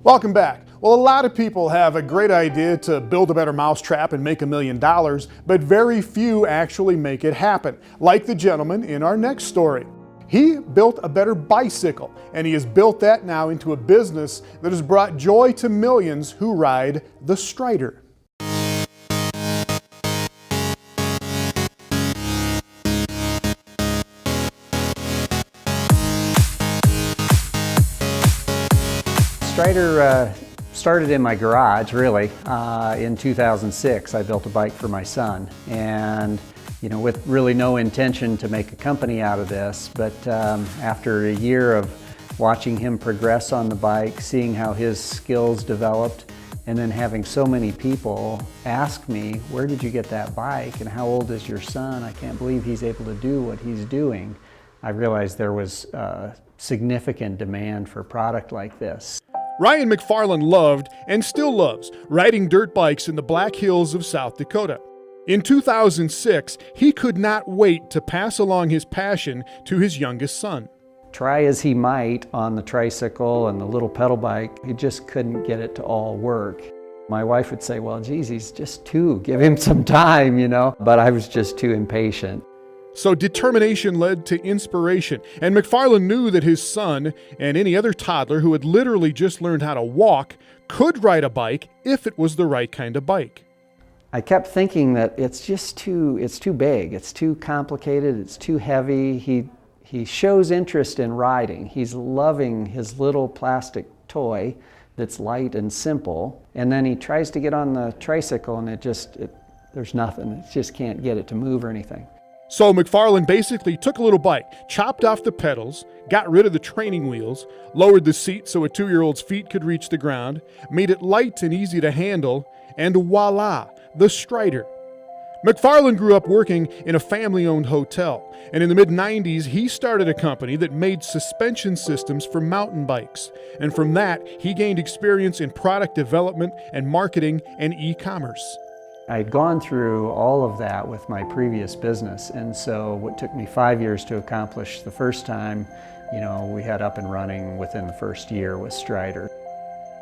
Welcome back. Well, a lot of people have a great idea to build a better mousetrap and make $1 million, but very few actually make it happen, like the gentleman in our next story. He built a better bicycle, and he has built that now into a business that has brought joy to millions who ride the Strider. Strider started in my garage, really. In 2006, I built a bike for my son, and with really no intention to make a company out of this, but after a year of watching him progress on the bike, seeing how his skills developed, and then having so many people ask me, where did you get that bike, and how old is your son? I can't believe he's able to do what he's doing. I realized there was significant demand for a product like this. Ryan McFarland loved, and still loves, riding dirt bikes in the Black Hills of South Dakota. In 2006, he could not wait to pass along his passion to his youngest son. Try as he might on the tricycle and the little pedal bike, he just couldn't get it to all work. My wife would say, well, geez, he's just 2, give him some time, but I was just too impatient. So determination led to inspiration, and McFarland knew that his son and any other toddler who had literally just learned how to walk could ride a bike if it was the right kind of bike. I kept thinking that it's too big, it's too complicated, it's too heavy. He shows interest in riding. He's loving his little plastic toy that's light and simple, and then he tries to get on the tricycle and there's nothing. It just can't get it to move or anything. So McFarland basically took a little bike, chopped off the pedals, got rid of the training wheels, lowered the seat so a 2-year-old's feet could reach the ground, made it light and easy to handle, and voila, the Strider. McFarland grew up working in a family-owned hotel, and in the mid-90s he started a company that made suspension systems for mountain bikes, and from that he gained experience in product development and marketing and e-commerce. I'd gone through all of that with my previous business, and so what took me 5 years to accomplish the first time, we had up and running within the first year with Strider.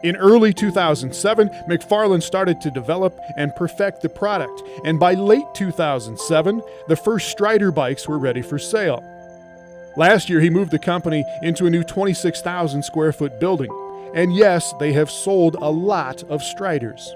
In early 2007, McFarland started to develop and perfect the product, and by late 2007, the first Strider bikes were ready for sale. Last year, he moved the company into a new 26,000 square foot building, and yes, they have sold a lot of Striders.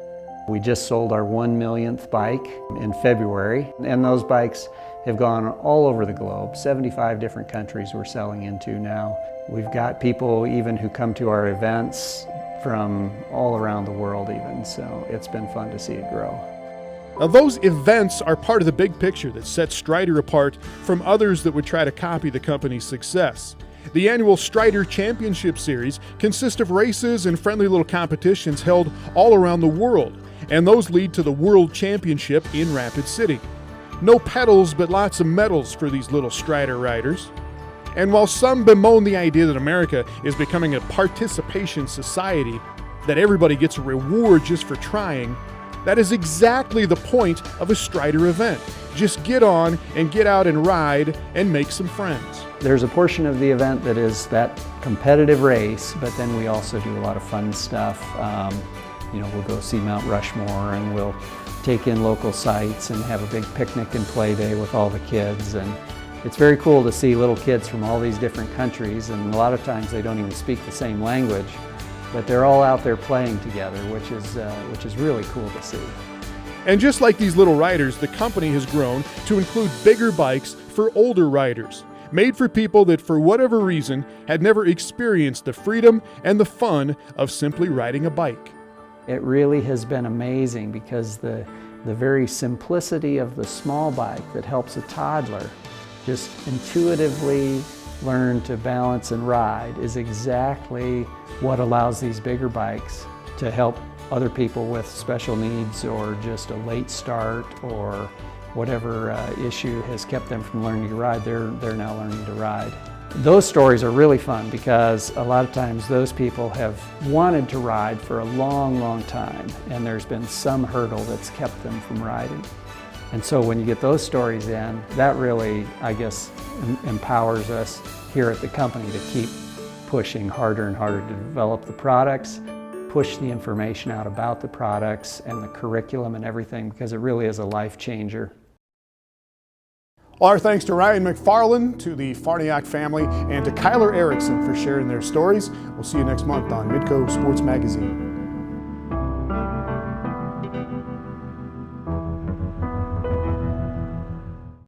We just sold our 1 millionth bike in February, and those bikes have gone all over the globe. 75 different countries we're selling into now. We've got people even who come to our events from all around the world even, so it's been fun to see it grow. Now those events are part of the big picture that sets Strider apart from others that would try to copy the company's success. The annual Strider Championship Series consists of races and friendly little competitions held all around the world, and those lead to the World Championship in Rapid City. No pedals, but lots of medals for these little Strider riders. And while some bemoan the idea that America is becoming a participation society, that everybody gets a reward just for trying, that is exactly the point of a Strider event. Just get on and get out and ride and make some friends. There's a portion of the event that is that competitive race, but then we also do a lot of fun stuff. We'll go see Mount Rushmore, and we'll take in local sites and have a big picnic and play day with all the kids. And it's very cool to see little kids from all these different countries, and a lot of times they don't even speak the same language, but they're all out there playing together, which is really cool to see. And just like these little riders, the company has grown to include bigger bikes for older riders, made for people that for whatever reason had never experienced the freedom and the fun of simply riding a bike. It really has been amazing because the very simplicity of the small bike that helps a toddler just intuitively learn to balance and ride is exactly what allows these bigger bikes to help other people with special needs or just a late start or whatever issue has kept them from learning to ride. They're now learning to ride. Those stories are really fun because a lot of times those people have wanted to ride for a long, long time, and there's been some hurdle that's kept them from riding. And so when you get those stories in, that really, I guess, empowers us here at the company to keep pushing harder and harder to develop the products. push the information out about the products and the curriculum and everything, because it really is a life changer. Well, our thanks to Ryan McFarland, to the Farniak family, and to Kyler Erickson for sharing their stories. We'll see you next month on Midco Sports Magazine.